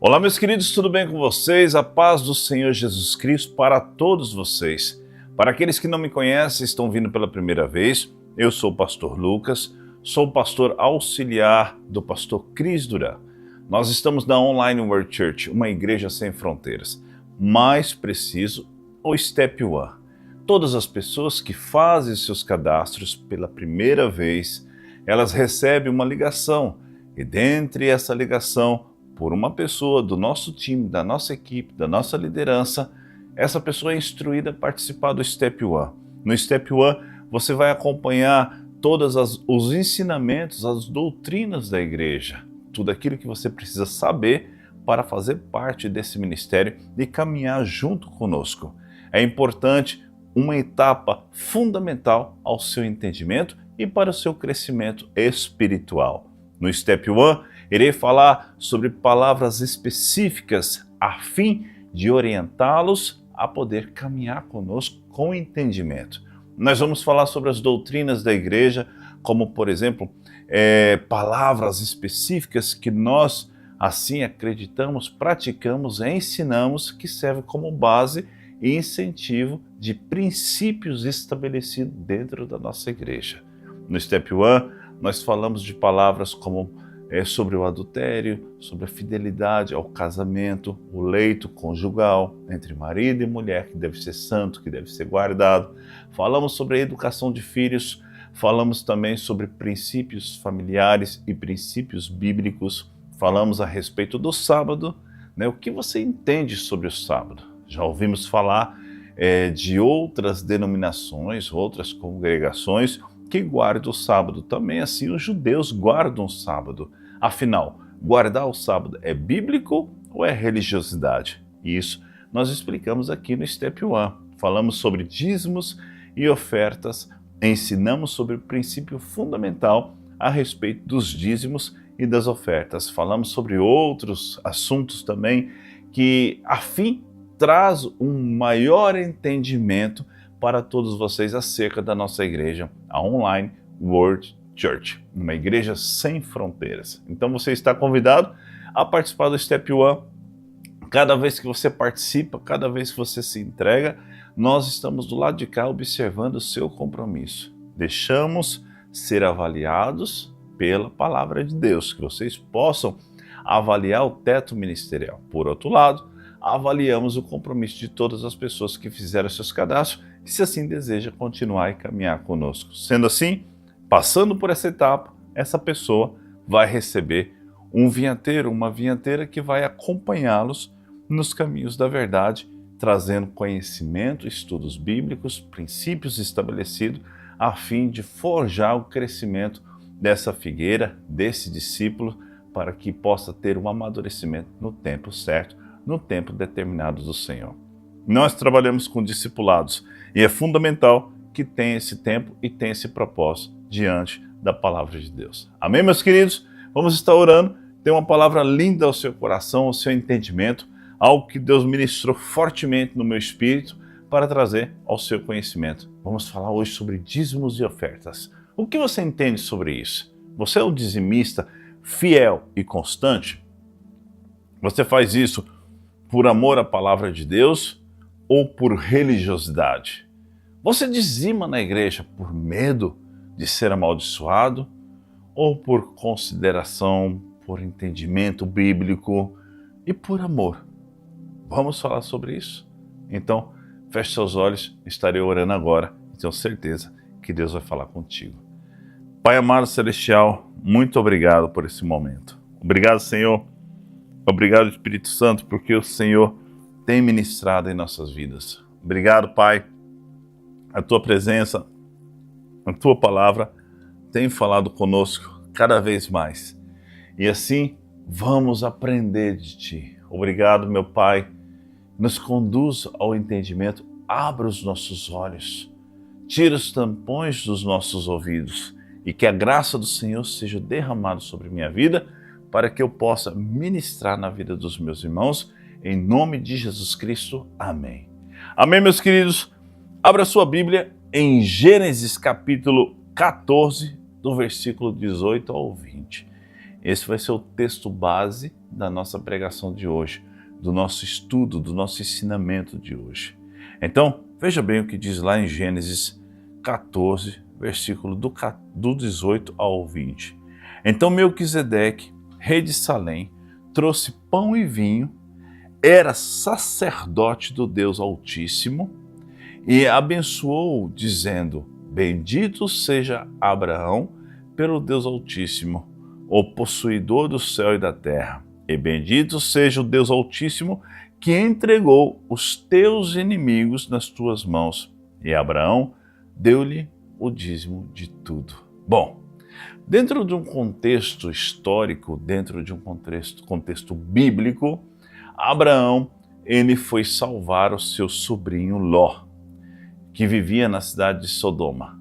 Olá, meus queridos, tudo bem com vocês? A paz do Senhor Jesus Cristo para todos vocês. Para aqueles que não me conhecem, estão vindo pela primeira vez, eu sou o pastor Lucas, sou o pastor auxiliar do pastor Cris Duran. Nós estamos na Online World Church, uma igreja sem fronteiras. Mais preciso, o Step One. Todas as pessoas que fazem seus cadastros pela primeira vez, elas recebem uma ligação e dentre essa ligação, por uma pessoa do nosso time, da nossa equipe, da nossa liderança, essa pessoa é instruída a participar do Step One. No Step One, você vai acompanhar todos os ensinamentos, as doutrinas da igreja, tudo aquilo que você precisa saber para fazer parte desse ministério e caminhar junto conosco. É importante, uma etapa fundamental ao seu entendimento e para o seu crescimento espiritual. No Step One, irei falar sobre palavras específicas a fim de orientá-los a poder caminhar conosco com entendimento. Nós vamos falar sobre as doutrinas da igreja, como, por exemplo, palavras específicas que nós, assim, acreditamos, praticamos e ensinamos, que servem como base e incentivo de princípios estabelecidos dentro da nossa igreja. No Step One, nós falamos de palavras como sobre o adultério, sobre a fidelidade ao casamento, o leito conjugal entre marido e mulher, que deve ser santo, que deve ser guardado. Falamos sobre a educação de filhos, falamos também sobre princípios familiares e princípios bíblicos. Falamos a respeito do sábado, né? O que você entende sobre o sábado? Já ouvimos falar de outras denominações, outras congregações que guardam o sábado. Também assim os judeus guardam o sábado. Afinal, guardar o sábado é bíblico ou é religiosidade? Isso nós explicamos aqui no Step One. Falamos sobre dízimos e ofertas, ensinamos sobre o princípio fundamental a respeito dos dízimos e das ofertas. Falamos sobre outros assuntos também que, a fim, traz um maior entendimento para todos vocês acerca da nossa igreja, a Online World Church, uma igreja sem fronteiras. Então você está convidado a participar do Step One. Cada vez que você participa, cada vez que você se entrega, nós estamos do lado de cá observando o seu compromisso. Deixamos ser avaliados pela palavra de Deus, que vocês possam avaliar o teto ministerial. Por outro lado, avaliamos o compromisso de todas as pessoas que fizeram seus cadastros e, se assim deseja, continuar e caminhar conosco. Sendo assim, passando por essa etapa, essa pessoa vai receber um vinhateiro, uma vinhateira que vai acompanhá-los nos caminhos da verdade, trazendo conhecimento, estudos bíblicos, princípios estabelecidos, a fim de forjar o crescimento dessa figueira, desse discípulo, para que possa ter um amadurecimento no tempo certo, no tempo determinado do Senhor. Nós trabalhamos com discipulados e é fundamental que tenha esse tempo e tenha esse propósito diante da palavra de Deus. Amém, meus queridos? Vamos estar orando. Tem uma palavra linda ao seu coração, ao seu entendimento, algo que Deus ministrou fortemente no meu espírito para trazer ao seu conhecimento. Vamos falar hoje sobre dízimos e ofertas. O que você entende sobre isso? Você é um dizimista fiel e constante? Você faz isso por amor à palavra de Deus ou por religiosidade? Você dizima na igreja por medo de ser amaldiçoado ou por consideração, por entendimento bíblico e por amor? Vamos falar sobre isso? Então, feche seus olhos, estarei orando agora e tenho certeza que Deus vai falar contigo. Pai amado celestial, muito obrigado por esse momento. Obrigado, Senhor. Obrigado, Espírito Santo, porque o Senhor tem ministrado em nossas vidas. Obrigado, Pai. A Tua presença, a Tua palavra tem falado conosco cada vez mais. E assim, vamos aprender de Ti. Obrigado, meu Pai. Nos conduz ao entendimento. Abra os nossos olhos. Tira os tampões dos nossos ouvidos. E que a graça do Senhor seja derramada sobre minha vida, para que eu possa ministrar na vida dos meus irmãos, em nome de Jesus Cristo. Amém. Amém, meus queridos? Abra sua Bíblia em Gênesis capítulo 14, do versículo 18 ao 20. Esse vai ser o texto base da nossa pregação de hoje, do nosso estudo, do nosso ensinamento de hoje. Então, veja bem o que diz lá em Gênesis 14, versículo do 18 ao 20. Então Melquisedeque, rei de Salém, trouxe pão e vinho, era sacerdote do Deus Altíssimo e abençoou, dizendo: Bendito seja Abraão pelo Deus Altíssimo, o possuidor do céu e da terra, e bendito seja o Deus Altíssimo que entregou os teus inimigos nas tuas mãos. E Abraão deu-lhe o dízimo de tudo. Bom, dentro de um contexto histórico, dentro de um contexto bíblico, Abraão, ele foi salvar o seu sobrinho Ló, que vivia na cidade de Sodoma.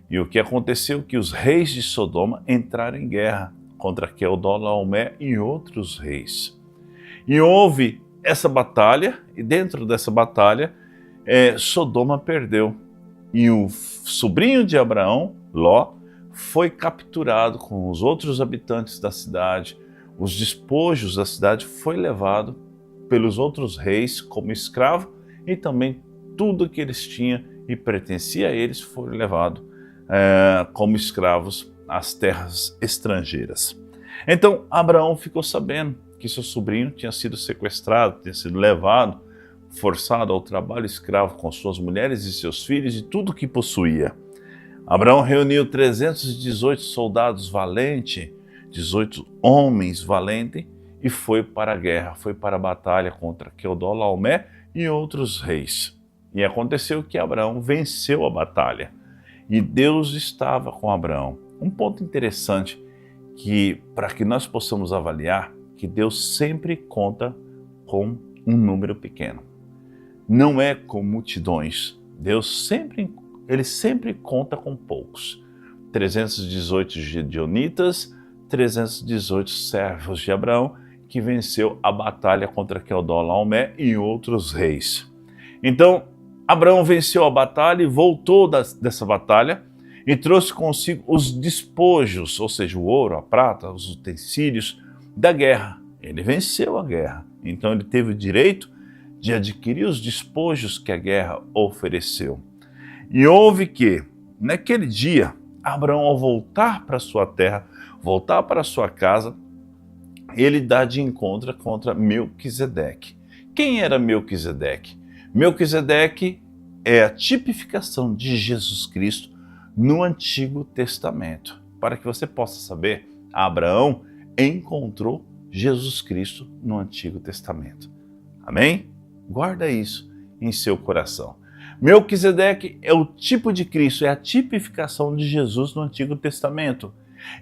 E o que aconteceu? Que os reis de Sodoma entraram em guerra contra Quedorlaomer e outros reis. E houve essa batalha, e dentro dessa batalha, Sodoma perdeu. E o sobrinho de Abraão, Ló, foi capturado com os outros habitantes da cidade. Os despojos da cidade foi levado pelos outros reis como escravo, e também tudo que eles tinham e pertencia a eles foi levado como escravos às terras estrangeiras. Então Abraão ficou sabendo que seu sobrinho tinha sido sequestrado, tinha sido levado, forçado ao trabalho escravo com suas mulheres e seus filhos e tudo que possuía. Abraão reuniu 318 soldados valentes, 18 homens valentes, e foi para a guerra, foi para a batalha contra Quedorlaomer e outros reis. E aconteceu que Abraão venceu a batalha, e Deus estava com Abraão. Um ponto interessante para que nós possamos avaliar, que Deus sempre conta com um número pequeno. Não é com multidões. Deus sempre conta com poucos. 318 gideonitas, 318 servos de Abraão, que venceu a batalha contra Quedorlaomer e outros reis. Então, Abraão venceu a batalha e voltou dessa batalha e trouxe consigo os despojos, ou seja, o ouro, a prata, os utensílios da guerra. Ele venceu a guerra, então ele teve o direito de adquirir os despojos que a guerra ofereceu. E houve que, naquele dia, Abraão, ao voltar para sua terra, voltar para sua casa, ele dá de encontro contra Melquisedeque. Quem era Melquisedeque? Melquisedeque é a tipificação de Jesus Cristo no Antigo Testamento. Para que você possa saber, Abraão encontrou Jesus Cristo no Antigo Testamento. Amém? Guarda isso em seu coração. Melquisedeque é o tipo de Cristo, é a tipificação de Jesus no Antigo Testamento.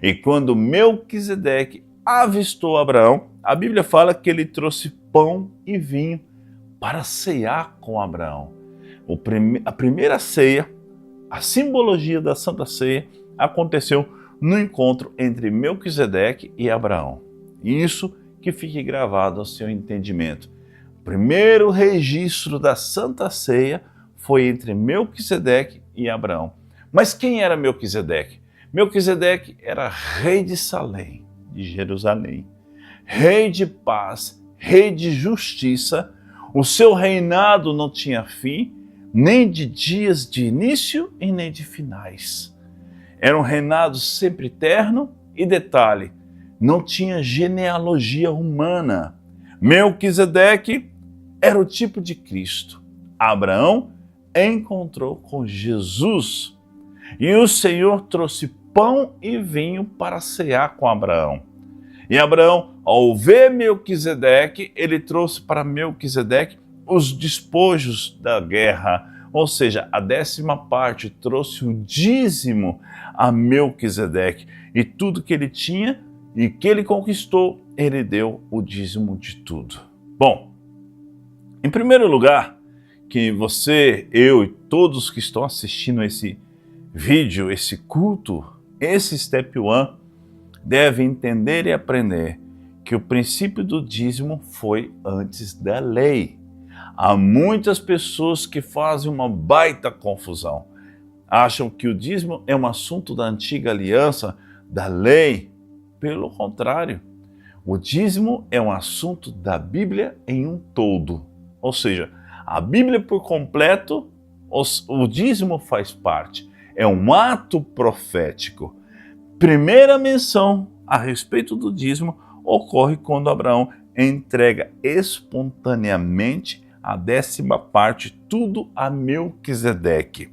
E quando Melquisedeque avistou Abraão, a Bíblia fala que ele trouxe pão e vinho para ceiar com Abraão. A primeira ceia, a simbologia da Santa Ceia, aconteceu no encontro entre Melquisedeque e Abraão. E isso que fique gravado ao seu entendimento. O primeiro registro da Santa Ceia foi entre Melquisedeque e Abraão. Mas quem era Melquisedeque? Melquisedeque era rei de Salém, de Jerusalém, rei de paz, rei de justiça. O seu reinado não tinha fim, nem de dias de início e nem de finais. Era um reinado sempre eterno e, detalhe, não tinha genealogia humana. Melquisedeque era o tipo de Cristo. Abraão encontrou com Jesus e o Senhor trouxe pão e vinho para cear com Abraão. E Abraão, ao ver Melquisedeque, ele trouxe para Melquisedeque os despojos da guerra, ou seja, a 10ª parte, trouxe o dízimo a Melquisedeque, e tudo que ele tinha e que ele conquistou, ele deu o dízimo de tudo. Bom, em primeiro lugar, que você, eu e todos que estão assistindo esse vídeo, esse culto, esse Step One, devem entender e aprender que o princípio do dízimo foi antes da lei. Há muitas pessoas que fazem uma baita confusão. Acham que o dízimo é um assunto da antiga aliança, da lei. Pelo contrário, o dízimo é um assunto da Bíblia em um todo. Ou seja, a Bíblia por completo, o dízimo faz parte. É um ato profético. Primeira menção a respeito do dízimo ocorre quando Abraão entrega espontaneamente a 10ª parte, tudo a Melquisedeque.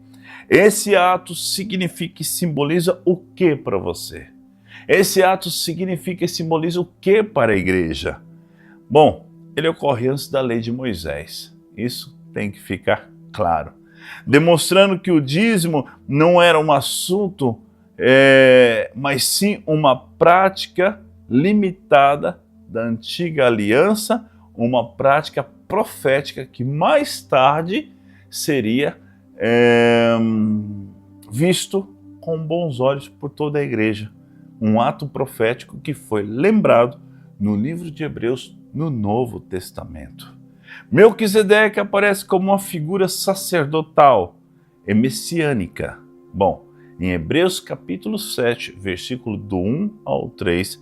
Esse ato significa e simboliza o que para você? Esse ato significa e simboliza o que para a igreja? Bom, ele ocorre antes da lei de Moisés. Isso tem que ficar claro. Demonstrando que o dízimo não era um assunto, mas sim uma prática limitada da antiga aliança, uma prática profética que mais tarde seria visto com bons olhos por toda a igreja. Um ato profético que foi lembrado no livro de Hebreus, no Novo Testamento. Melquisedeque aparece como uma figura sacerdotal e messiânica. Bom, em Hebreus capítulo 7, versículo do 1 ao 3,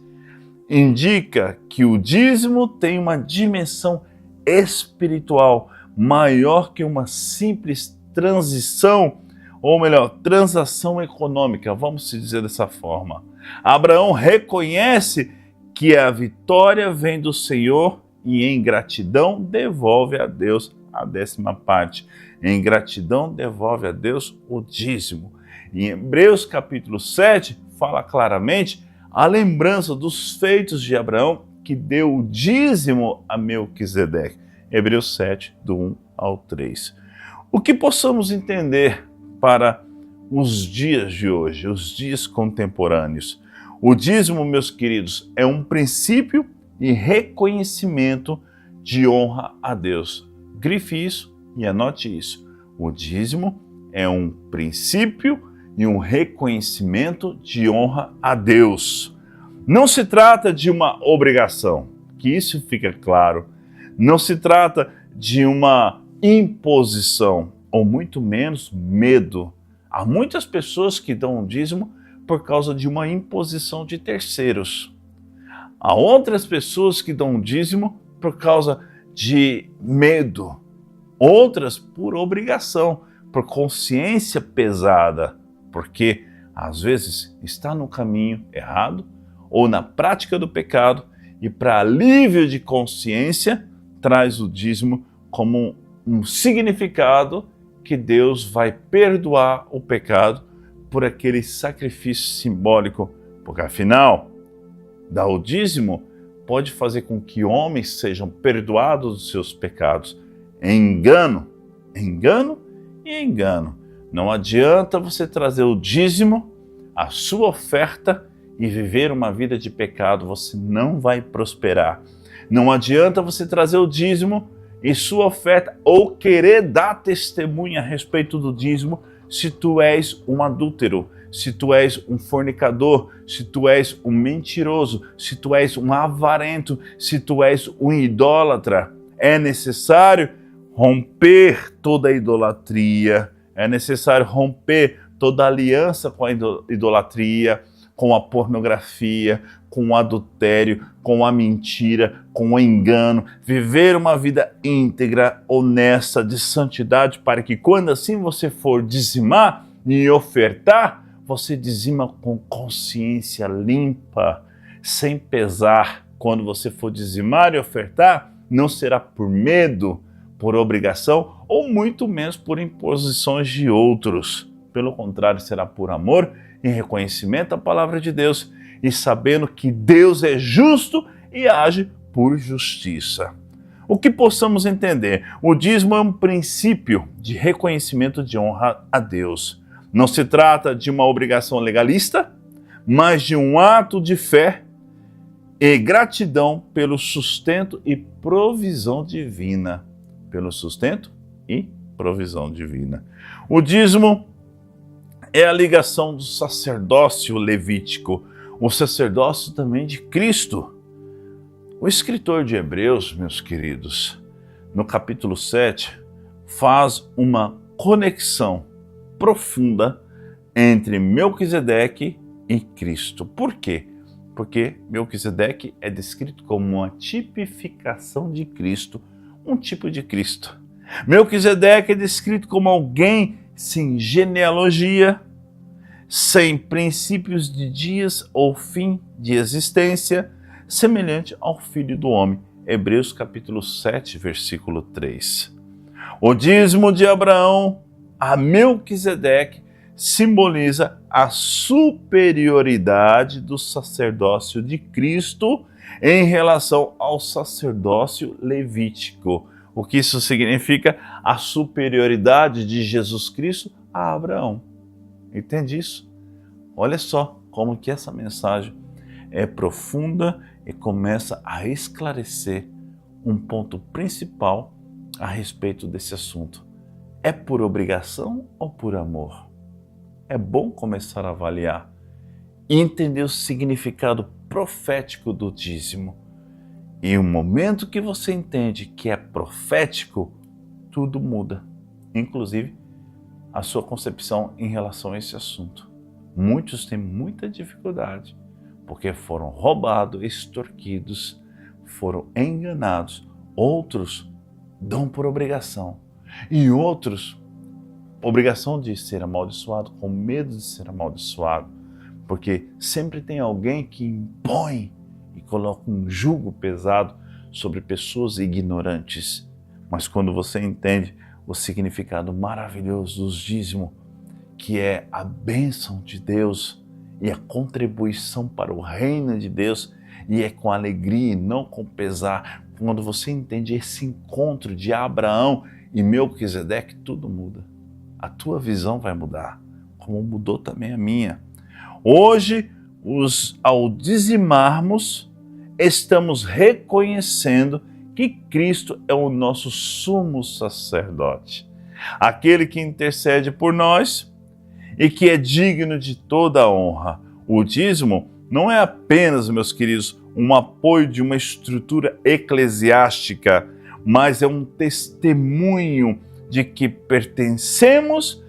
indica que o dízimo tem uma dimensão espiritual maior que uma simples transação econômica, vamos dizer dessa forma. Abraão reconhece que a vitória vem do Senhor e em gratidão devolve a Deus a 10ª parte. Em gratidão devolve a Deus o dízimo. Em Hebreus capítulo 7 fala claramente a lembrança dos feitos de Abraão que deu o dízimo a Melquisedeque. Hebreus 7, do 1 ao 3. O que possamos entender para os dias de hoje, os dias contemporâneos? O dízimo, meus queridos, é um princípio e reconhecimento de honra a Deus. Grife isso e anote isso. O dízimo é um princípio e um reconhecimento de honra a Deus. Não se trata de uma obrigação, que isso fica claro. Não se trata de uma imposição, ou muito menos medo. Há muitas pessoas que dão um dízimo por causa de uma imposição de terceiros. Há outras pessoas que dão um dízimo por causa de medo. Outras por obrigação, por consciência pesada, porque às vezes está no caminho errado ou na prática do pecado e para alívio de consciência traz o dízimo como um significado que Deus vai perdoar o pecado por aquele sacrifício simbólico, porque afinal, dar o dízimo pode fazer com que homens sejam perdoados dos seus pecados. Engano, engano e engano. Não adianta você trazer o dízimo, a sua oferta e viver uma vida de pecado, você não vai prosperar. Não adianta você trazer o dízimo e sua oferta ou querer dar testemunha a respeito do dízimo se tu és um adúltero, se tu és um fornicador, se tu és um mentiroso, se tu és um avarento, se tu és um idólatra. É necessário romper toda a idolatria, é necessário romper toda a aliança com a idolatria, com a pornografia, com o adultério, com a mentira, com o engano, viver uma vida íntegra, honesta, de santidade, para que quando assim você for dizimar e ofertar, você dizima com consciência limpa, sem pesar. Quando você for dizimar e ofertar, não será por medo, por obrigação ou muito menos por imposições de outros. Pelo contrário, será por amor e reconhecimento à palavra de Deus e sabendo que Deus é justo e age por justiça. O que possamos entender? O dízimo é um princípio de reconhecimento de honra a Deus. Não se trata de uma obrigação legalista, mas de um ato de fé e gratidão pelo sustento e provisão divina. Pelo sustento e provisão divina. O dízimo é a ligação do sacerdócio levítico, o sacerdócio também de Cristo. O escritor de Hebreus, meus queridos, no capítulo 7, faz uma conexão profunda entre Melquisedeque e Cristo. Por quê? porque Melquisedeque é descrito como uma tipificação de Cristo, um tipo de Cristo. Melquisedeque é descrito como alguém sem genealogia, sem princípios de dias ou fim de existência, semelhante ao Filho do Homem. Hebreus capítulo 7, versículo 3. O dízimo de Abraão a Melquisedeque simboliza a superioridade do sacerdócio de Cristo em relação ao sacerdócio levítico. O que isso significa? A superioridade de Jesus Cristo a Abraão. Entende isso? Olha só como que essa mensagem é profunda e começa a esclarecer um ponto principal a respeito desse assunto. É por obrigação ou por amor? É bom começar a avaliar e entender o significado profético do dízimo. E o momento que você entende que é profético, tudo muda, inclusive a sua concepção em relação a esse assunto. Muitos têm muita dificuldade porque foram roubados, extorquidos, foram enganados. Outros dão por obrigação e outros, obrigação de ser amaldiçoado, com medo de ser amaldiçoado, porque sempre tem alguém que impõe e coloca um jugo pesado sobre pessoas ignorantes. Mas quando você entende o significado maravilhoso dos dízimos, que é a bênção de Deus e a contribuição para o reino de Deus, e é com alegria e não com pesar, quando você entende esse encontro de Abraão e Melquisedeque, tudo muda. A tua visão vai mudar, como mudou também a minha. Hoje, ao dizimarmos, estamos reconhecendo que Cristo é o nosso sumo sacerdote, aquele que intercede por nós e que é digno de toda a honra. O dízimo não é apenas, meus queridos, um apoio de uma estrutura eclesiástica, mas é um testemunho de que pertencemos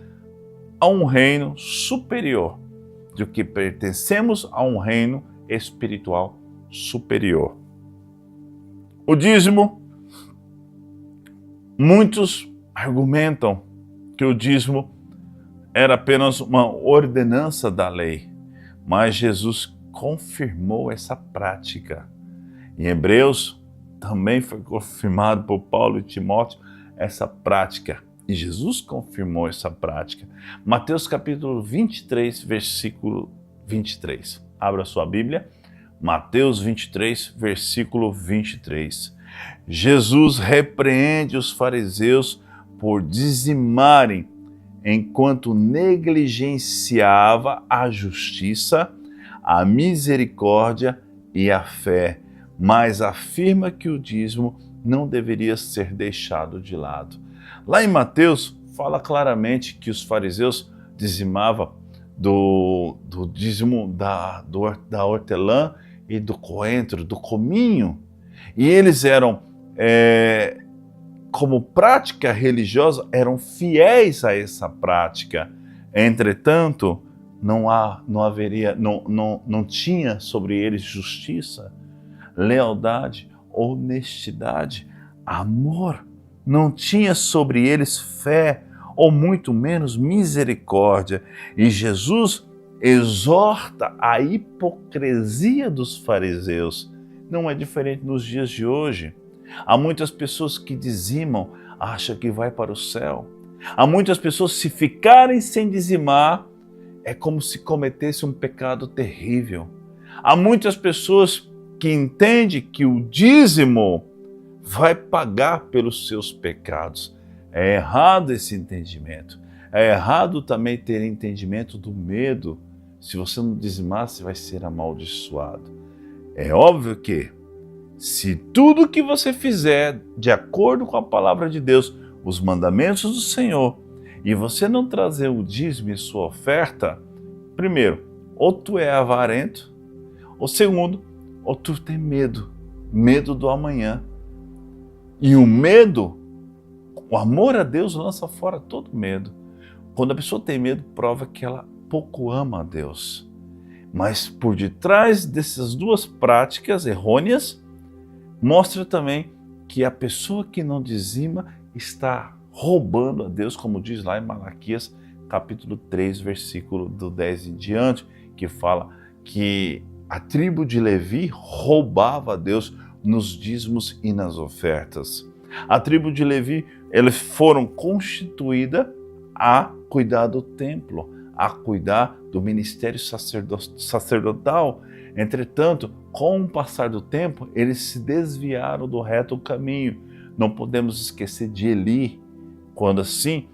a um reino superior, de que pertencemos a um reino espiritual superior. O dízimo, muitos argumentam que o dízimo era apenas uma ordenança da lei, mas Jesus confirmou essa prática. Em Hebreus também foi confirmado por Paulo e Timóteo essa prática, e Jesus confirmou essa prática. Mateus capítulo 23, versículo 23. Abra sua Bíblia. Mateus 23, versículo 23. Jesus repreende os fariseus por dizimarem enquanto negligenciava a justiça, a misericórdia e a fé, mas afirma que o dízimo não deveria ser deixado de lado. Lá em Mateus, fala claramente que os fariseus dizimavam do dízimo da hortelã e do coentro, do cominho, e eles eram, como prática religiosa, eram fiéis a essa prática. Entretanto, não tinha sobre eles justiça, lealdade, honestidade, amor. Não tinha sobre eles fé, ou muito menos misericórdia. E Jesus exorta a hipocrisia dos fariseus. Não é diferente nos dias de hoje. Há muitas pessoas que dizimam, acham que vai para o céu. Há muitas pessoas, se ficarem sem dizimar, é como se cometesse um pecado terrível. Há muitas pessoas que entendem que o dízimo vai pagar pelos seus pecados. É errado esse entendimento. É errado também ter entendimento do medo. Se você não dizimar, você vai ser amaldiçoado. É óbvio que, se tudo que você fizer de acordo com a palavra de Deus, os mandamentos do Senhor, e você não trazer o dízimo e sua oferta, primeiro, ou tu é avarento, ou segundo, ou tu tem medo do amanhã. E o medo, o amor a Deus lança fora todo medo. Quando a pessoa tem medo, prova que ela pouco ama a Deus. Mas por detrás dessas duas práticas errôneas, mostra também que a pessoa que não dizima está roubando a Deus, como diz lá em Malaquias capítulo 3, versículo do 10 em diante, que fala que a tribo de Levi roubava a Deus nos dízimos e nas ofertas. A tribo de Levi, eles foram constituídas a cuidar do templo, a cuidar do ministério sacerdotal. Entretanto, com o passar do tempo, eles se desviaram do reto caminho. Não podemos esquecer de Eli, quando assim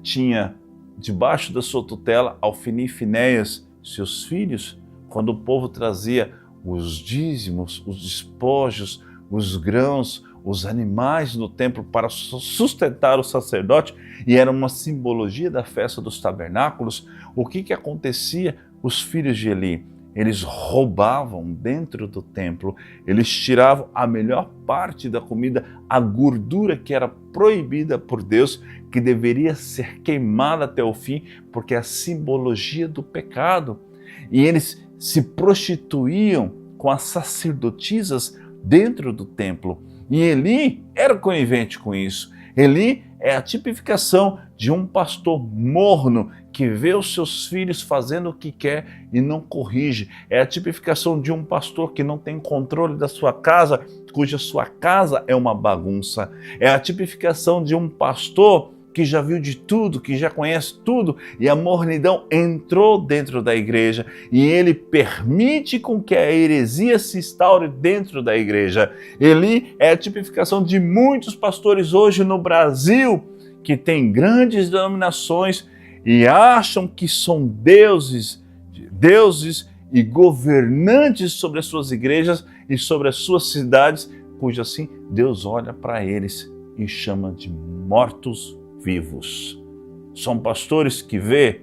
tinha debaixo da sua tutela Ofni e Finéias, seus filhos, quando o povo trazia os dízimos, os despojos, os grãos, os animais no templo para sustentar o sacerdote, e era uma simbologia da festa dos tabernáculos. O que acontecia? Os filhos de Eli, eles roubavam dentro do templo, eles tiravam a melhor parte da comida, a gordura que era proibida por Deus, que deveria ser queimada até o fim, porque é a simbologia do pecado. E eles se prostituíam com as sacerdotisas dentro do templo. E Eli era conivente com isso. Eli é a tipificação de um pastor morno que vê os seus filhos fazendo o que quer e não corrige. É a tipificação de um pastor que não tem controle da sua casa, cuja sua casa é uma bagunça. É a tipificação de um pastor que já viu de tudo, que já conhece tudo, e a mornidão entrou dentro da igreja e ele permite com que a heresia se instaure dentro da igreja. Eli é a tipificação de muitos pastores hoje no Brasil que têm grandes denominações e acham que são deuses e governantes sobre as suas igrejas e sobre as suas cidades, cujo assim Deus olha para eles e chama de mortos vivos. São pastores que vê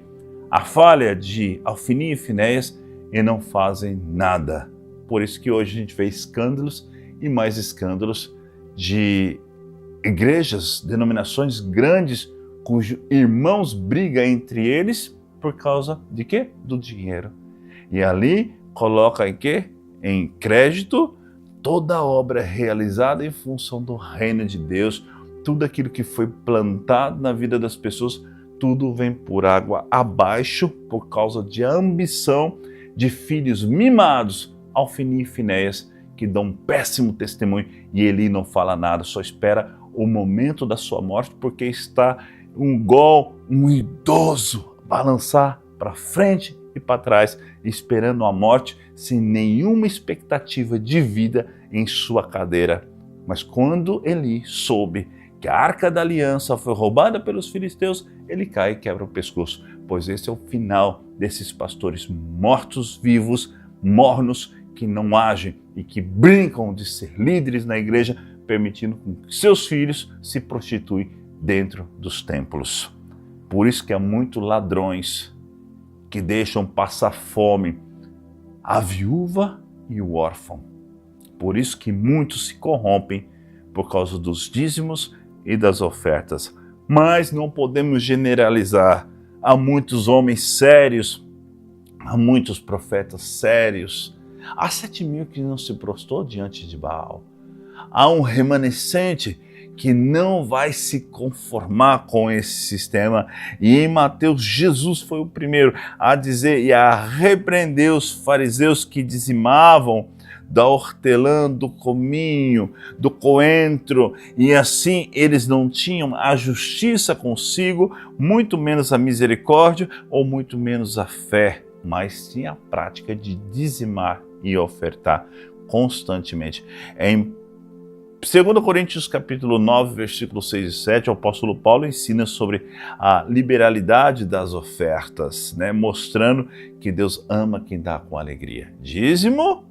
a falha de Ofni e Finéias e não fazem nada. Por isso que hoje a gente vê escândalos e mais escândalos de igrejas, denominações grandes, cujos irmãos brigam entre eles por causa de quê? Do dinheiro. E ali coloca em quê? Em crédito toda a obra realizada em função do reino de Deus. Tudo aquilo que foi plantado na vida das pessoas, tudo vem por água abaixo por causa de ambição de filhos mimados, Ofni e Finéias, que dão um péssimo testemunho, e Eli não fala nada, só espera o momento da sua morte, porque está um idoso balançar para frente e para trás, esperando a morte, sem nenhuma expectativa de vida em sua cadeira. Mas quando Eli soube que a Arca da Aliança foi roubada pelos filisteus, ele cai e quebra o pescoço, pois esse é o final desses pastores mortos-vivos, mornos, que não agem e que brincam de ser líderes na igreja, permitindo que seus filhos se prostituem dentro dos templos. Por isso que há muitos ladrões que deixam passar fome a viúva e o órfão. Por isso que muitos se corrompem por causa dos dízimos e das ofertas. Mas não podemos generalizar. Há muitos homens sérios, há muitos profetas sérios. Há 7.000 que não se prostrou diante de Baal. Há um remanescente que não vai se conformar com esse sistema. E em Mateus, Jesus foi o primeiro a dizer e a repreender os fariseus que dizimavam da hortelã, do cominho, do coentro, e assim eles não tinham a justiça consigo, muito menos a misericórdia ou muito menos a fé, mas tinha a prática de dizimar e ofertar constantemente. Em 2 Coríntios capítulo 9, versículos 6 e 7, o apóstolo Paulo ensina sobre a liberalidade das ofertas, mostrando que Deus ama quem dá com alegria. Dízimo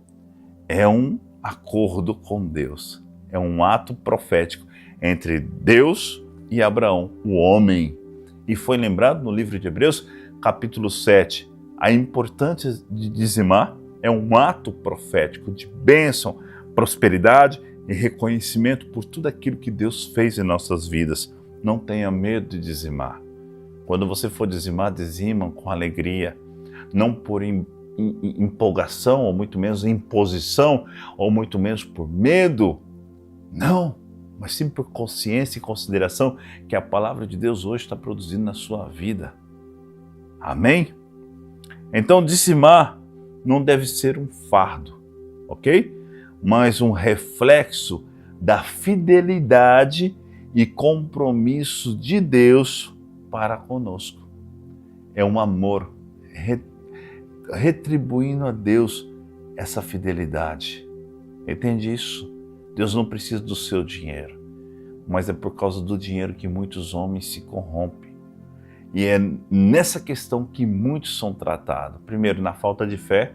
é um acordo com Deus, é um ato profético entre Deus e Abraão, o homem. E foi lembrado no livro de Hebreus, capítulo 7, a importância de dizimar é um ato profético de bênção, prosperidade e reconhecimento por tudo aquilo que Deus fez em nossas vidas. Não tenha medo de dizimar. Quando você for dizimar, dizima com alegria, não por empolgação, ou muito menos em imposição, ou muito menos por medo. Não, mas sim por consciência e consideração que a palavra de Deus hoje está produzindo na sua vida. Amém? Então, dizimar não deve ser um fardo, ok? Mas um reflexo da fidelidade e compromisso de Deus para conosco. É um amor retribuindo a Deus essa fidelidade. Entende isso? Deus não precisa do seu dinheiro, mas é por causa do dinheiro que muitos homens se corrompem. E é nessa questão que muitos são tratados. Primeiro, na falta de fé,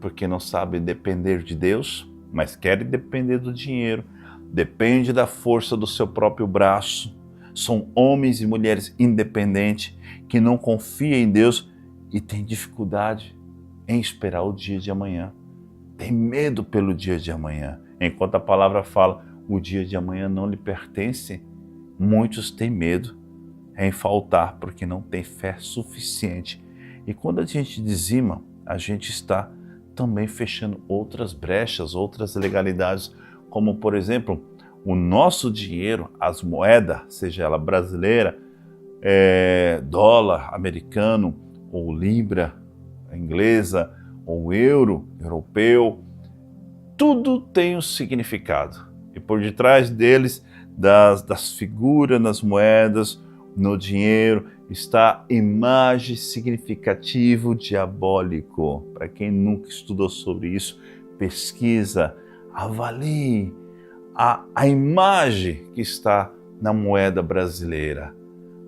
porque não sabem depender de Deus, mas querem depender do dinheiro. Depende da força do seu próprio braço. São homens e mulheres independentes que não confiam em Deus e têm dificuldade em esperar o dia de amanhã. Tem medo pelo dia de amanhã. Enquanto a palavra fala, o dia de amanhã não lhe pertence, muitos têm medo em faltar porque não tem fé suficiente. E quando a gente dizima, a gente está também fechando outras brechas, outras legalidades, como por exemplo, o nosso dinheiro, as moedas, seja ela brasileira, dólar americano, ou libra inglesa, ou euro europeu, tudo tem um significado. E por detrás deles, das figuras nas moedas, no dinheiro, está imagem significativo diabólico. Para quem nunca estudou sobre isso, pesquisa, avalie a imagem que está na moeda brasileira,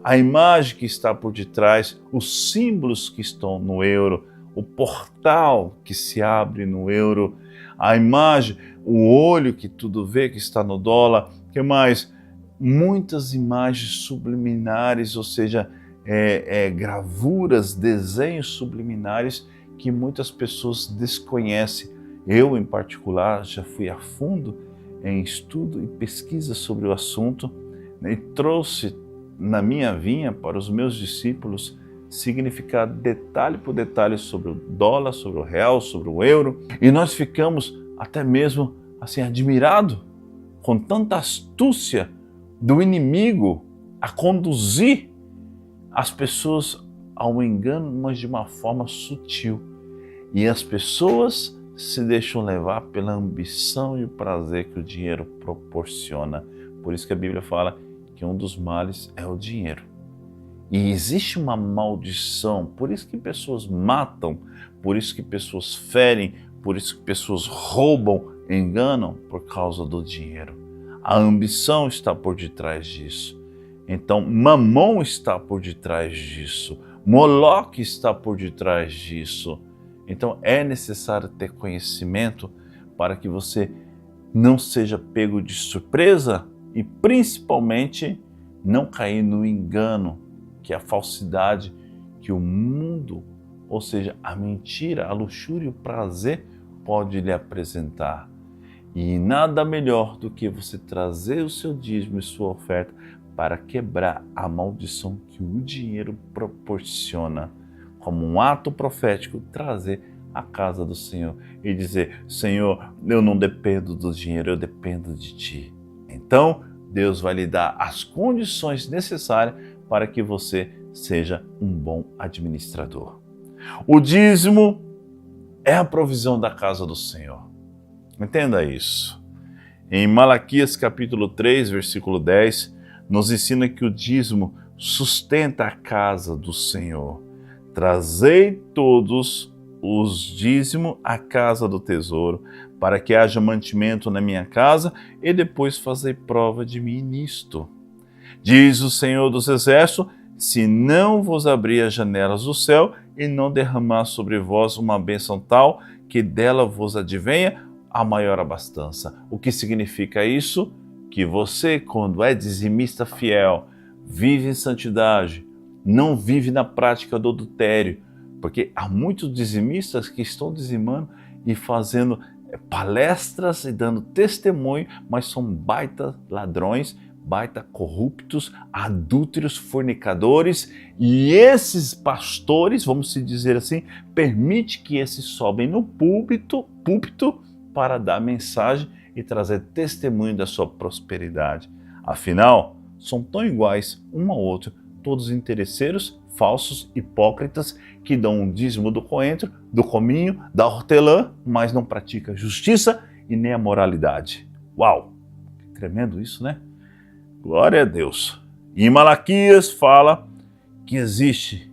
a imagem que está por detrás, os símbolos que estão no euro, o portal que se abre no euro, a imagem, o olho que tudo vê que está no dólar, que mais? Muitas imagens subliminares, ou seja, gravuras, desenhos subliminares que muitas pessoas desconhecem. Eu, em particular, já fui a fundo em estudo e pesquisa sobre o assunto, né, e trouxe na minha vinha para os meus discípulos significado detalhe por detalhe sobre o dólar, sobre o real, sobre o euro, e nós ficamos até mesmo assim admirados com tanta astúcia do inimigo a conduzir as pessoas ao engano, mas de uma forma sutil. E as pessoas se deixam levar pela ambição e o prazer que o dinheiro proporciona. Por isso que a Bíblia fala que um dos males é o dinheiro. E existe uma maldição, por isso que pessoas matam, por isso que pessoas ferem, por isso que pessoas roubam, enganam por causa do dinheiro. A ambição está por detrás disso. Então, Mamon está por detrás disso. Moloque está por detrás disso. Então, é necessário ter conhecimento para que você não seja pego de surpresa e, principalmente, não cair no engano, que é a falsidade que o mundo, ou seja, a mentira, a luxúria e o prazer pode lhe apresentar. E nada melhor do que você trazer o seu dízimo e sua oferta para quebrar a maldição que o dinheiro proporciona, como um ato profético, trazer à casa do Senhor e dizer: Senhor, eu não dependo do dinheiro, eu dependo de Ti. Então, Deus vai lhe dar as condições necessárias para que você seja um bom administrador. O dízimo é a provisão da casa do Senhor. Entenda isso. Em Malaquias capítulo 3, versículo 10, nos ensina que o dízimo sustenta a casa do Senhor. Trazei todos os dízimos à casa do tesouro, para que haja mantimento na minha casa, e depois fazei prova de mim nisto. Diz o Senhor dos Exércitos: se não vos abrir as janelas do céu e não derramar sobre vós uma bênção tal, que dela vos advenha a maior abastança. O que significa isso? Que você, quando é dizimista fiel, vive em santidade, não vive na prática do adultério, porque há muitos dizimistas que estão dizimando e fazendo palestras e dando testemunho, mas são baita ladrões, baita corruptos, adúlteros, fornicadores, e esses pastores, vamos se dizer assim, permite que esses sobem no púlpito para dar mensagem e trazer testemunho da sua prosperidade. Afinal, são tão iguais um ao outro, todos interesseiros, falsos, hipócritas, que dão um dízimo do coentro, do cominho, da hortelã, mas não praticam justiça e nem a moralidade. Uau! Que tremendo isso, né? Glória a Deus. E Malaquias fala que existe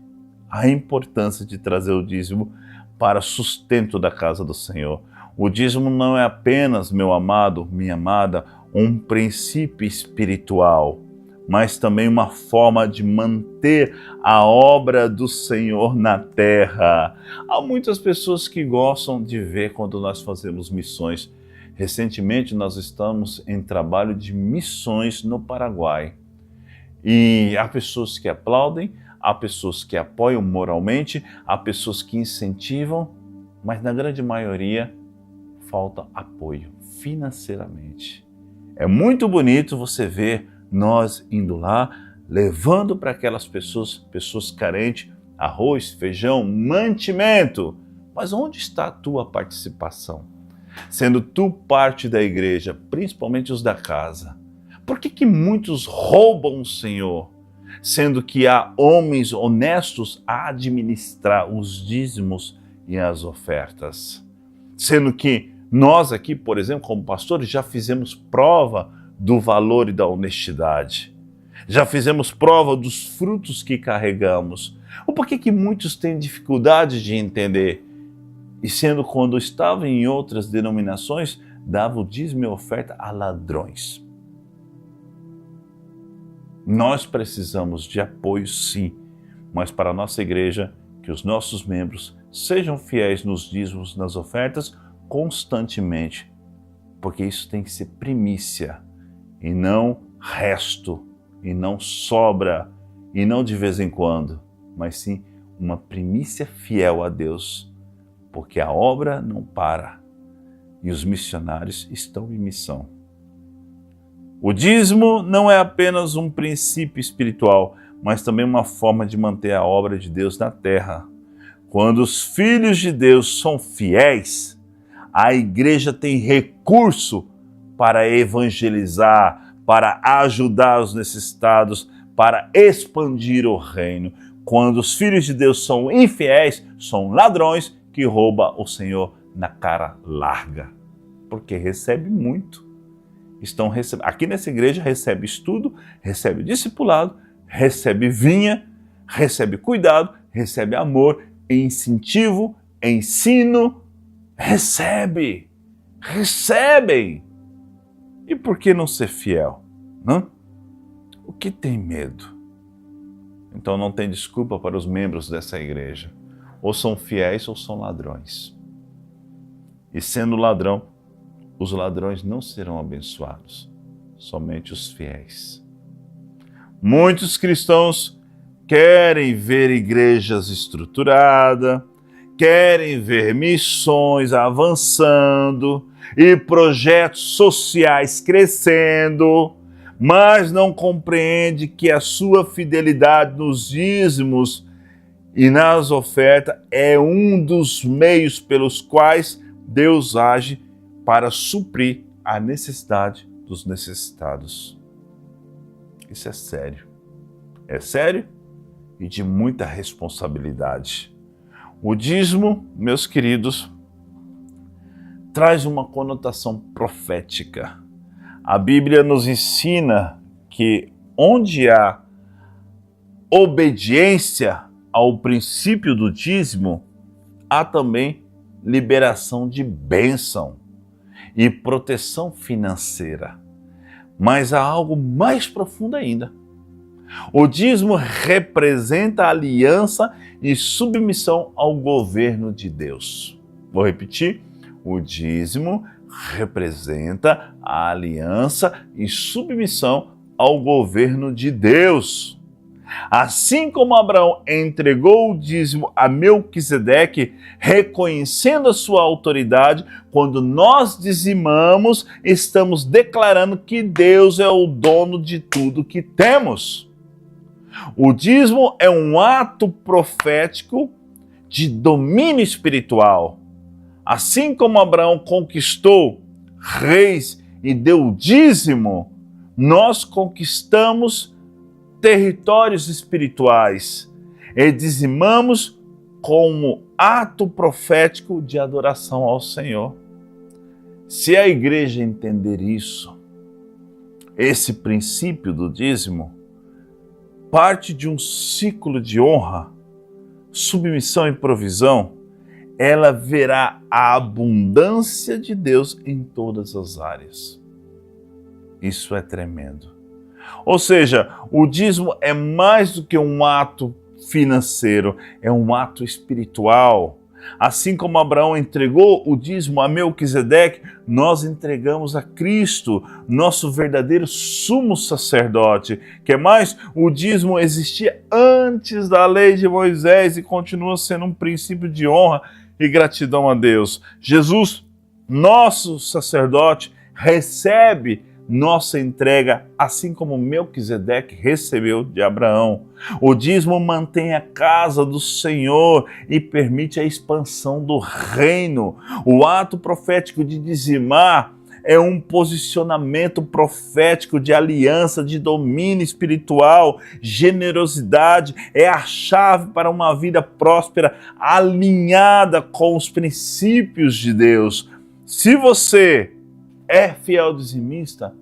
a importância de trazer o dízimo para sustento da casa do Senhor. O dízimo não é apenas, meu amado, minha amada, um princípio espiritual, mas também uma forma de manter a obra do Senhor na terra. Há muitas pessoas que gostam de ver quando nós fazemos missões. Recentemente nós estamos em trabalho de missões no Paraguai. E há pessoas que aplaudem, há pessoas que apoiam moralmente, há pessoas que incentivam, mas na grande maioria falta apoio financeiramente. É muito bonito você ver nós indo lá, levando para aquelas pessoas carentes, arroz, feijão, mantimento. Mas onde está a tua participação? Sendo tu parte da igreja, principalmente os da casa, por que muitos roubam o Senhor? Sendo que há homens honestos a administrar os dízimos e as ofertas. Sendo que nós aqui, por exemplo, como pastores, já fizemos prova do valor e da honestidade. Já fizemos prova dos frutos que carregamos. Ou por que muitos têm dificuldade de entender? E sendo quando estavam em outras denominações, dava o dízimo e oferta a ladrões. Nós precisamos de apoio, sim, mas para a nossa igreja, que os nossos membros sejam fiéis nos dízimos, nas ofertas, constantemente, porque isso tem que ser primícia, e não resto, e não sobra, e não de vez em quando, mas sim uma primícia fiel a Deus, porque a obra não para e os missionários estão em missão. O dízimo não é apenas um princípio espiritual, mas também uma forma de manter a obra de Deus na terra. Quando os filhos de Deus são fiéis, a igreja tem recurso para evangelizar, para ajudar os necessitados, para expandir o reino. Quando os filhos de Deus são infiéis, são ladrões que roubam o Senhor na cara larga, porque recebe muito. Aqui nessa igreja recebe estudo, recebe discipulado, recebe vinha, recebe cuidado, recebe amor, incentivo, ensino, recebem. E por que não ser fiel? Não? O que tem medo? Então não tem desculpa para os membros dessa igreja. Ou são fiéis ou são ladrões. E sendo ladrão, os ladrões não serão abençoados, somente os fiéis. Muitos cristãos querem ver igrejas estruturadas, querem ver missões avançando e projetos sociais crescendo, mas não compreende que a sua fidelidade nos dízimos e nas ofertas é um dos meios pelos quais Deus age para suprir a necessidade dos necessitados. Isso é sério. É sério e de muita responsabilidade. O dízimo, meus queridos, traz uma conotação profética. A Bíblia nos ensina que onde há obediência ao princípio do dízimo, há também liberação de bênção e proteção financeira. Mas há algo mais profundo ainda. O dízimo representa a aliança e submissão ao governo de Deus. Vou repetir. O dízimo representa a aliança e submissão ao governo de Deus. Assim como Abraão entregou o dízimo a Melquisedeque, reconhecendo a sua autoridade, quando nós dizimamos, estamos declarando que Deus é o dono de tudo que temos. O dízimo é um ato profético de domínio espiritual. Assim como Abraão conquistou reis e deu o dízimo, nós conquistamos territórios espirituais e dizimamos como ato profético de adoração ao Senhor. Se a igreja entender isso, esse princípio do dízimo, parte de um ciclo de honra, submissão e provisão, ela verá a abundância de Deus em todas as áreas. Isso é tremendo. Ou seja, o dízimo é mais do que um ato financeiro, é um ato espiritual. Assim como Abraão entregou o dízimo a Melquisedeque, nós entregamos a Cristo, nosso verdadeiro sumo sacerdote. Que mais? O dízimo existia antes da lei de Moisés e continua sendo um princípio de honra e gratidão a Deus. Jesus, nosso sacerdote, recebe nossa entrega, assim como Melquisedeque recebeu de Abraão. O dízimo mantém a casa do Senhor e permite a expansão do reino. O ato profético de dizimar é um posicionamento profético de aliança, de domínio espiritual, generosidade, é a chave para uma vida próspera, alinhada com os princípios de Deus. Se você é fiel dizimista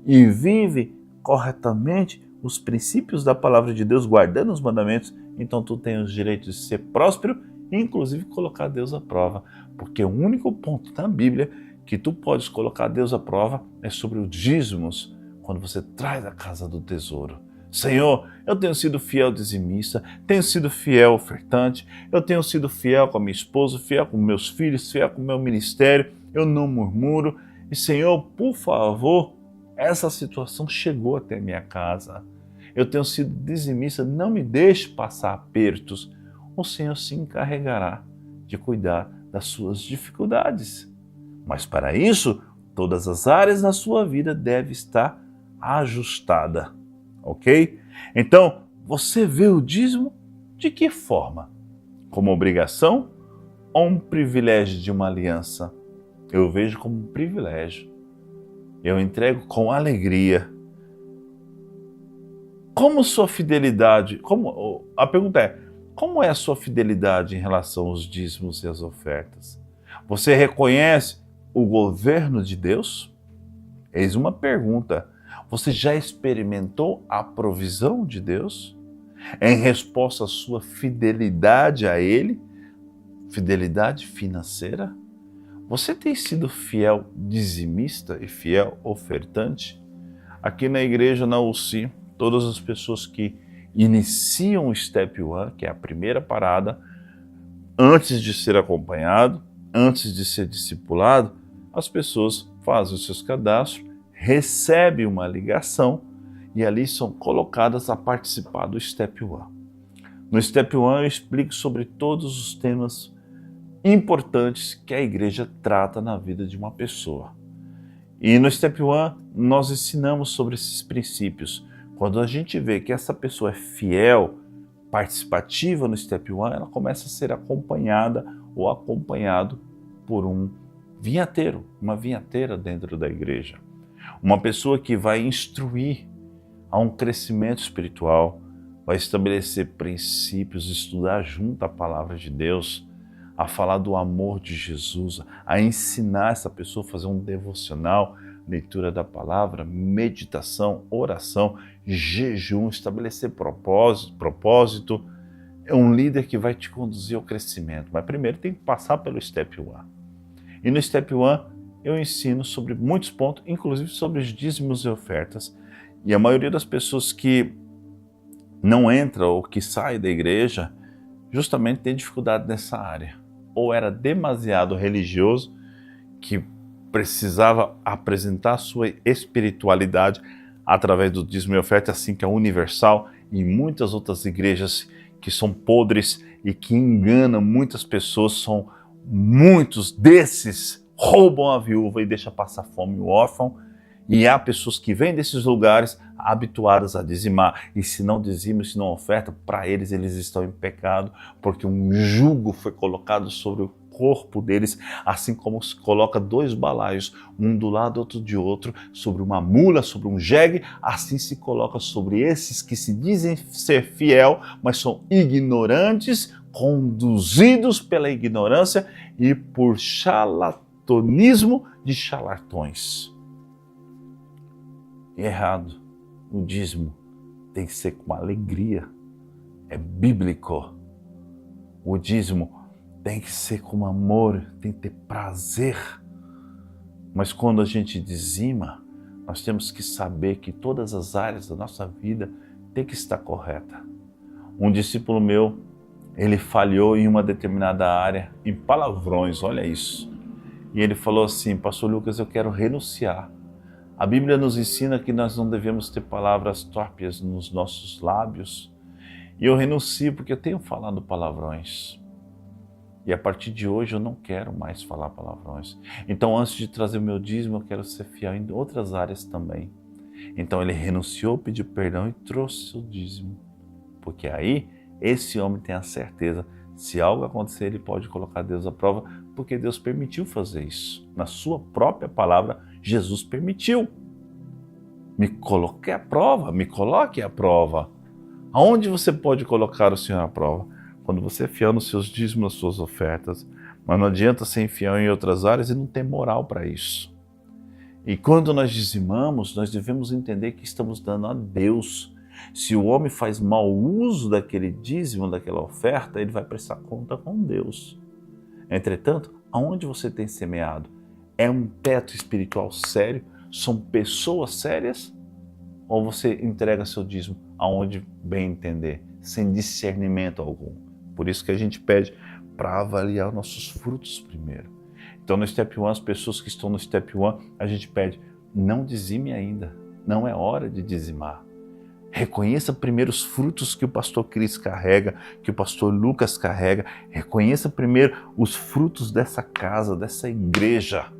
e vive corretamente os princípios da palavra de Deus, guardando os mandamentos, então tu tem os direitos de ser próspero e inclusive colocar Deus à prova, porque o único ponto na Bíblia que tu podes colocar Deus à prova é sobre os dízimos, quando você traz a casa do tesouro. Senhor, eu tenho sido fiel dizimista, tenho sido fiel ofertante, eu tenho sido fiel com a minha esposa, fiel com meus filhos, fiel com o meu ministério, eu não murmuro. E Senhor, por favor, essa situação chegou até minha casa. Eu tenho sido dizimista, não me deixe passar apertos. O Senhor se encarregará de cuidar das suas dificuldades. Mas para isso, todas as áreas da sua vida devem estar ajustadas, ok? Então, você vê o dízimo de que forma? Como obrigação ou um privilégio de uma aliança? Eu vejo como um privilégio. Eu entrego com alegria. Como sua fidelidade... A pergunta é, como é a sua fidelidade em relação aos dízimos e às ofertas? Você reconhece o governo de Deus? Eis uma pergunta. Você já experimentou a provisão de Deus? Em resposta à sua fidelidade a Ele? Fidelidade financeira? Você tem sido fiel dizimista e fiel ofertante? Aqui na igreja, na UCI, todas as pessoas que iniciam o Step One, que é a primeira parada, antes de ser acompanhado, antes de ser discipulado, as pessoas fazem os seus cadastros, recebem uma ligação e ali são colocadas a participar do Step One. No Step One eu explico sobre todos os temas importantes que a igreja trata na vida de uma pessoa. E no Step One nós ensinamos sobre esses princípios. Quando a gente vê que essa pessoa é fiel, participativa no Step One, ela começa a ser acompanhada ou acompanhado por um vinhateiro, uma vinhateira dentro da igreja. Uma pessoa que vai instruir a um crescimento espiritual, vai estabelecer princípios, estudar junto à palavra de Deus, a falar do amor de Jesus, a ensinar essa pessoa a fazer um devocional, leitura da palavra, meditação, oração, jejum, estabelecer propósito. É um líder que vai te conduzir ao crescimento, mas primeiro tem que passar pelo Step One. E no Step One eu ensino sobre muitos pontos, inclusive sobre os dízimos e ofertas. E a maioria das pessoas que não entra ou que sai da igreja justamente tem dificuldade nessa área. Ou era demasiado religioso, que precisava apresentar a sua espiritualidade através do dízimo e oferta, assim que é universal, e muitas outras igrejas que são podres e que enganam muitas pessoas, muitos desses roubam a viúva e deixam passar fome o órfão. E há pessoas que vêm desses lugares habituadas a dizimar. E se não dizimam, se não ofertam, para eles estão em pecado, porque um jugo foi colocado sobre o corpo deles, assim como se coloca 2 balaios, um do lado, outro de outro, sobre uma mula, sobre um jegue, assim se coloca sobre esses que se dizem ser fiel, mas são ignorantes, conduzidos pela ignorância e por charlatanismo de charlatões. E errado. O dízimo tem que ser com alegria. É bíblico. O dízimo tem que ser com amor, tem que ter prazer. Mas quando a gente dizima, nós temos que saber que todas as áreas da nossa vida têm que estar correta. Um discípulo meu, ele falhou em uma determinada área, em palavrões, olha isso. E ele falou assim: Pastor Lucas, eu quero renunciar. A Bíblia nos ensina que nós não devemos ter palavras torpes nos nossos lábios. E eu renuncio porque eu tenho falado palavrões. E a partir de hoje eu não quero mais falar palavrões. Então, antes de trazer o meu dízimo, eu quero ser fiel em outras áreas também. Então ele renunciou, pediu perdão e trouxe o dízimo. Porque aí, esse homem tem a certeza, se algo acontecer, ele pode colocar Deus à prova, porque Deus permitiu fazer isso. Na sua própria palavra, Jesus permitiu. Me coloque à prova, me coloque à prova. Aonde você pode colocar o Senhor à prova? Quando você é fiel nos seus dízimos, nas suas ofertas. Mas não adianta ser infiel em outras áreas e não ter moral para isso. E quando nós dizimamos, nós devemos entender que estamos dando a Deus. Se o homem faz mau uso daquele dízimo, daquela oferta, ele vai prestar conta com Deus. Entretanto, aonde você tem semeado? É um teto espiritual sério? São pessoas sérias? Ou você entrega seu dízimo aonde bem entender, sem discernimento algum? Por isso que a gente pede para avaliar nossos frutos primeiro. Então no Step 1, as pessoas que estão no Step 1, a gente pede, não dizime ainda, não é hora de dizimar. Reconheça primeiro os frutos que o pastor Cris carrega, que o pastor Lucas carrega. Reconheça primeiro os frutos dessa casa, dessa igreja,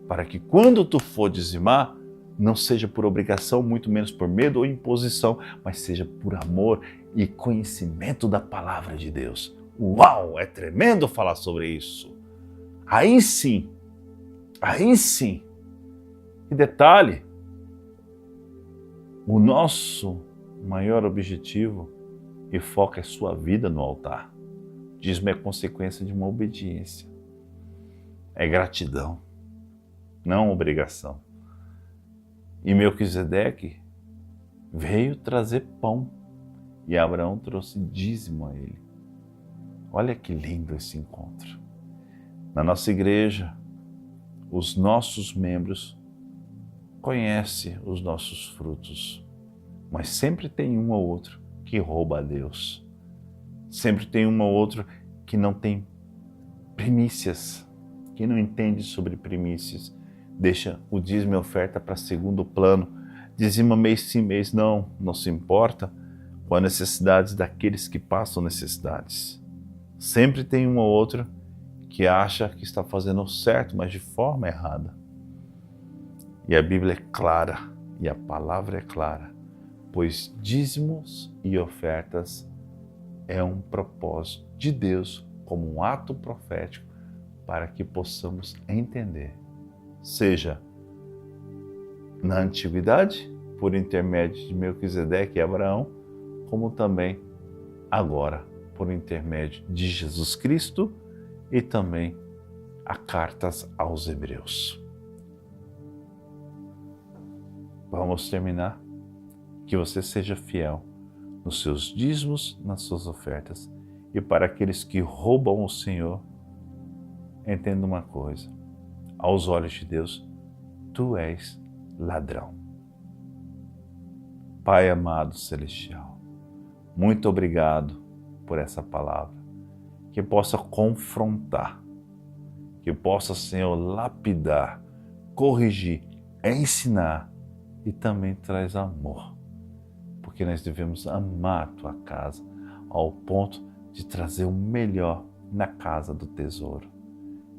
para que quando tu for dizimar, não seja por obrigação, muito menos por medo ou imposição, mas seja por amor e conhecimento da palavra de Deus. Uau, é tremendo falar sobre isso. Aí sim. E detalhe, o nosso maior objetivo e foco é sua vida no altar. Dízimo é consequência de uma obediência. É gratidão, não obrigação. E Melquisedeque veio trazer pão e Abraão trouxe dízimo a ele. Olha que lindo esse encontro. Na nossa igreja, os nossos membros conhecem os nossos frutos, mas sempre tem um ou outro que rouba a Deus. Sempre tem um ou outro que não tem primícias, que não entende sobre primícias. Deixa o dízimo e oferta para segundo plano. Dizima mês sim, mês não se importa com as necessidades daqueles que passam necessidades. Sempre tem um ou outro que acha que está fazendo certo, mas de forma errada. E a Bíblia é clara, e a palavra é clara, pois dízimos e ofertas é um propósito de Deus como um ato profético para que possamos entender. Seja na antiguidade, por intermédio de Melquisedeque e Abraão, como também agora, por intermédio de Jesus Cristo e também a cartas aos Hebreus. Vamos terminar. Que você seja fiel nos seus dízimos, nas suas ofertas. E para aqueles que roubam o Senhor, entenda uma coisa. Aos olhos de Deus, tu és ladrão. Pai amado celestial, muito obrigado por essa palavra. Que possa confrontar, que possa, Senhor, lapidar, corrigir, ensinar e também traz amor. porque nós devemos amar a tua casa ao ponto de trazer o melhor na casa do tesouro.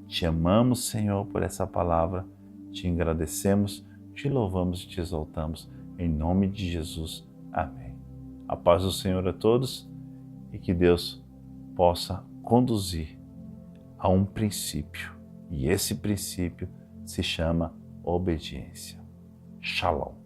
Te amamos, Senhor, por essa palavra, te agradecemos, te louvamos e te exaltamos, em nome de Jesus. Amém. A paz do Senhor a todos e que Deus possa conduzir a um princípio, e esse princípio se chama obediência. Shalom.